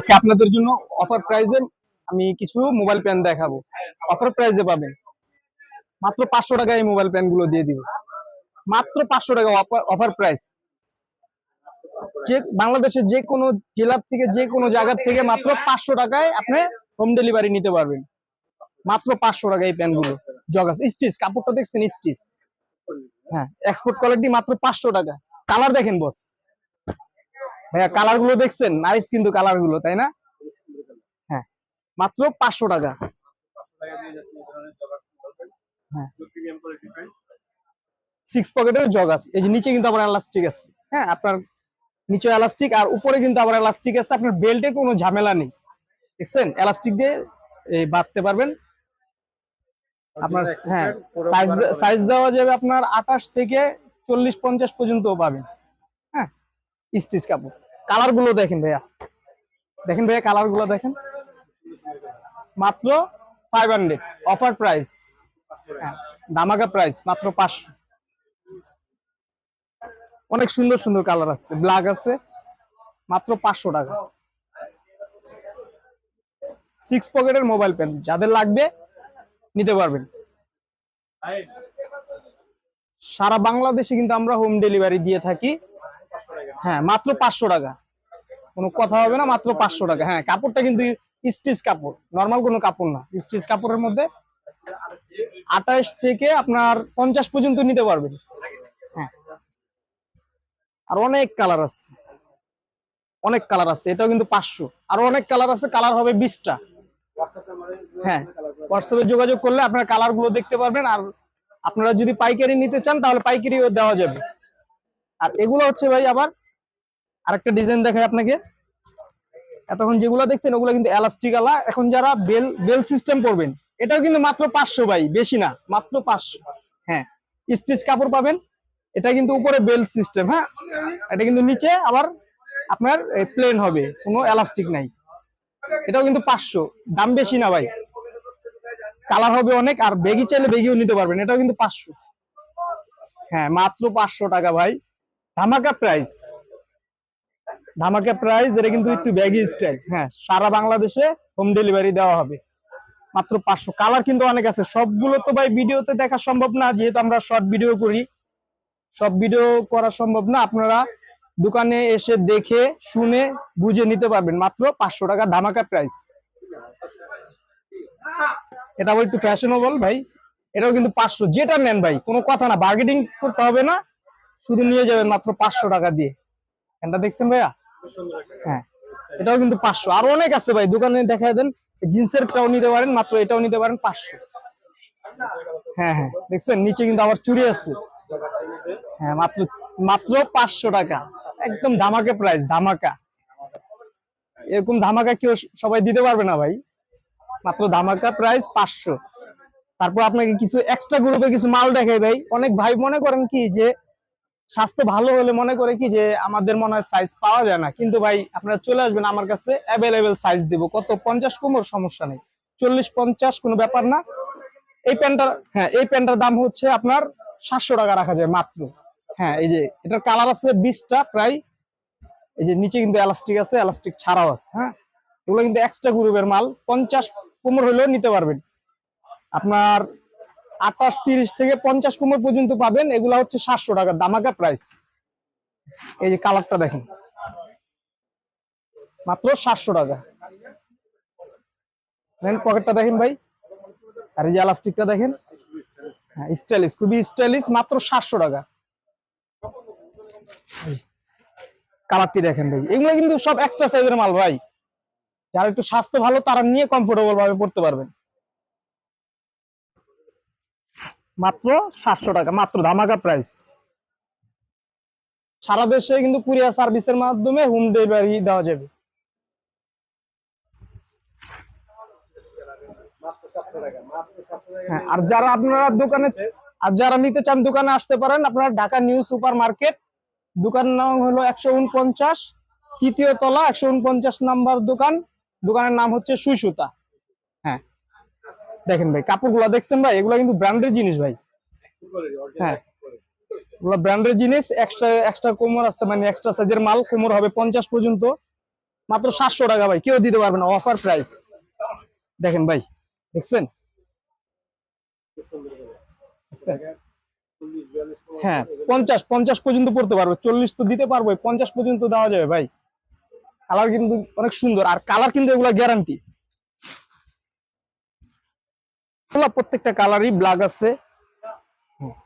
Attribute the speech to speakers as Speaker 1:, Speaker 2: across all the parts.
Speaker 1: আজকে আপনাদের জন্য অফার প্রাইজে আমি কিছু মোবাইল প্যান দেখাবো। অফার প্রাইজে পাবেন মাত্র 500 টাকায় এই মোবাইল প্যান গুলো দিয়ে দিব। মাত্র 500 টাকা অফার প্রাইস। যে বাংলাদেশের যে কোনো জেলা থেকে যে কোনো জায়গা থেকে মাত্র 500 টাকায় আপনি হোম ডেলিভারি নিতে পারবেন। মাত্র 500 টাকা এই প্যান গুলো। জগাস স্টিচ, কাপড়টা দেখছেন স্টিচ। হ্যাঁ, এক্সপোর্ট কোয়ালিটি, মাত্র 500 টাকা। কালার দেখেন বস ভাইয়া, কালার গুলো দেখছেন নাইস কিন্তু কালার গুলো, তাই না? হ্যাঁ, মাত্র 500 টাকা। হ্যাঁ, 6 পকেটের জগাস। এই যে নিচে কিন্তু আবার এলাস্টিক আছে। হ্যাঁ, আপনার নিচে এলাস্টিক আর উপরে কিন্তু আবার এলাস্টিক আছে। আপনার বেল্টের কোনো ঝামেলা নেই, দেখছেন? এলাস্টিক দিয়ে বাঁধতে পারবেন আপনার। হ্যাঁ, সাইজ দেওয়া যাবে আপনার 28 থেকে 40-50 পর্যন্ত পাবেন। হ্যাঁ, স্টিচ কাপড়। কালার গুলো দেখেন ভাইয়া, দেখেন ভাইয়া কালার গুলো দেখেন। মাত্র 500 অফার প্রাইস। হ্যাঁ, ধামাকা প্রাইস মাত্র 500। অনেক সুন্দর সুন্দর কালার আছে, ব্ল্যাক আছে, মাত্র 500 টাকা। 6 পকেটের মোবাইল প্যান যাদের লাগবে নিতে পারবেন। সারা বাংলাদেশে কিন্তু আমরা হোম ডেলিভারি দিয়ে থাকি। হ্যাঁ, মাত্র 500 টাকা, কোনো কথা হবে না, মাত্র 500 টাকা। হ্যাঁ, কাপড়টা কিন্তু স্টিচ কাপড়, নরমাল কোনো কাপড় না। স্টিচ কাপড়ের মধ্যে 28 থেকে আপনার 50 পর্যন্ত নিতে পারবেন। হ্যাঁ, আর অনেক কালার আছে, অনেক কালার আছে। এটাও কিন্তু 500। আরো অনেক কালার আছে, কালার হবে 20টা। হ্যাঁ, হোয়াটসঅ্যাপে যোগাযোগ করলে আপনার কালার গুলো দেখতে পারবেন। আর আপনারা যদি পাইকারি নিতে চান তাহলে পাইকারিও দেওয়া যাবে। আর এগুলো হচ্ছে ভাই আবার আরেকটা ডিজাইন দেখাই আপনাকে। এতক্ষণ যেগুলো দেখছেন ওগুলো কিন্তু এলাস্টিক আলা। এখন যারা বেল বেল সিস্টেম করবেন, এটাও কিন্তু মাত্র 500 ভাই, বেশি না, মাত্র 500। হ্যাঁ, স্টিচ কাপড় পাবেন। এটা কিন্তু উপরে বেল সিস্টেম। হ্যাঁ, এটা কিন্তু নিচে আবার আপনার প্লেন হবে, কোনো এলাস্টিক নাই। এটাও কিন্তু 500, দাম বেশি না ভাই। কালার হবে অনেক, আর বেগি চাইলে বেগিও নিতে পারবেন। এটাও কিন্তু 500। হ্যাঁ, মাত্র 500 টাকা ভাই, ধামাকা প্রাইস। ধামাকা প্রাইস। এটা কিন্তু একটু ব্যাগি স্টাইল। হ্যাঁ, সারা বাংলাদেশে হোম ডেলিভারি দেওয়া হবে মাত্র 500। কালার কিন্তু অনেক আছে, সবগুলো তো ভাই ভিডিওতে দেখা সম্ভব না, যেহেতু আমরা শর্ট ভিডিও করি। সব ভিডিও করা সম্ভব না। আপনারা দোকানে এসে দেখে শুনে বুঝে নিতে পারবেন মাত্র 500 টাকা, ধামাকা প্রাইস। এটা আবার একটু ফ্যাশনেবল ভাই। এটাও কিন্তু 500। যেটা নেন ভাই, কোনো কথা না, বার্গেনিং করতে হবে না, শুধু নিয়ে যাবেন মাত্র 500 টাকা দিয়ে। এটা দেখছেন ভাইয়া? হ্যাঁ, এটাও কিন্তু 500। আরো অনেক আছে ভাই, দোকানে দেখায় দেন। জিন্সের টাও নিতে পারেন, মাত্র এটাও নিতে পারেন 500। হ্যাঁ হ্যাঁ, দেখছেন নিচে কিন্তু আবার চুড়ি আছে। হ্যাঁ, মাত্র মাত্র 500 টাকা, একদম ধামাকা প্রাইস, ধামাকা। এরকম ধামাকা কেউ সবাই দিতে পারবে না ভাই। মাত্র ধামাকা প্রাইস 500। তারপর আপনাকে কিছু এক্সট্রা গ্রুপের কিছু মাল দেখাই ভাই। অনেক ভাই মনে করেন কি যে স্বাস্থ্য ভালো হলে মনে করে কি যে আমাদের মনে হয় সাইজ পাওয়া যায় না, কিন্তু ভাই আপনারা চলে আসবেন আমার কাছে, অ্যাভেলেবেল সাইজ দিব। কত 50 কোমর সমস্যা নেই, 40-50 কোনো ব্যাপার না। এই প্যান্টটা, হ্যাঁ এই প্যান্টটার দাম হচ্ছে আপনার 700 টাকা রাখা যায় মাত্র। হ্যাঁ, এই যে এটার কালার আছে 20টা প্রায়। এই যে নিচে কিন্তু এলাস্টিক আছে, এলাস্টিক ছাড়াও আছে। হ্যাঁ, এগুলো কিন্তু এক্সট্রা গ্রুপের মাল। 50 কোমর হলেও নিতে পারবেন। আপনার 28-30 থেকে 50 কোমর পর্যন্ত পাবেন। এগুলা হচ্ছে 700 টাকা, ধামাকা প্রাইস। এই যে কালারটা দেখেন, মাত্র 700 টাকা। পকেটটা দেখেন ভাই, আর এই যে এলাস্টিকটা দেখেন। হ্যাঁ, স্টাইলিশ, খুবই স্টাইলিশ, মাত্র 700 টাকা। কালারটি দেখেন ভাই, এগুলো কিন্তু সব এক্সট্রা সাইজের মাল ভাই। যারা একটু স্বাস্থ্য ভালো তারা নিয়ে কমফোর্টেবল ভাবে পড়তে পারবেন। মাত্র 700 টাকা, মাত্র ধামাকা প্রাইস। সারা দেশে কিন্তু কুরিয়ার সার্ভিসের মাধ্যমে হোম ডেলিভারি দেওয়া যাবে। হ্যাঁ, আর যারা আপনারা দোকানে, আর যারা নিতে চান দোকানে আসতে পারেন। আপনারা ঢাকা নিউ সুপার মার্কেট, দোকান নাম হলো 149, তৃতীয় তলা, 149 নাম্বার দোকান। দোকানের নাম হচ্ছে সুই সুতা। হ্যাঁ, দেখেন ভাই কাপড়গুলো দেখছেন ভাই, এগুলো কিন্তু ব্র্যান্ডের জিনিস ভাই। হ্যাঁ, এগুলো ব্র্যান্ডের জিনিস। এক্সট্রা এক্সট্রা কোমর আছে, মানে এক্সট্রা সাইজের মাল। কোমর হবে 50 পর্যন্ত। মাত্র 700 টাকা ভাই, কেউ দিতে পারবে না, অফার প্রাইস। দেখেন ভাই, দেখছেন? দেখছেন? হ্যাঁ, 50 পর্যন্ত পড়তে পারবে, 40 তো দিতে পারবো, 50 পর্যন্ত দেওয়া যাবে ভাই। কালার কিন্তু অনেক সুন্দর, আর কালার কিন্তু এগুলা গ্যারান্টি। প্রত্যেকটা কালারই ব্ল্যাক আছে।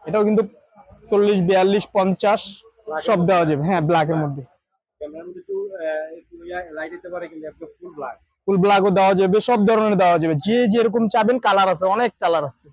Speaker 1: এটাও কিন্তু 40, 42, 50 সব দেওয়া যাবে। হ্যাঁ, ব্ল্যাকের মধ্যে ফুল ব্ল্যাকও দেওয়া যাবে, সব ধরনের দেওয়া যাবে, যে যেরকম চাবেন কালার আছে, অনেক কালার আছে।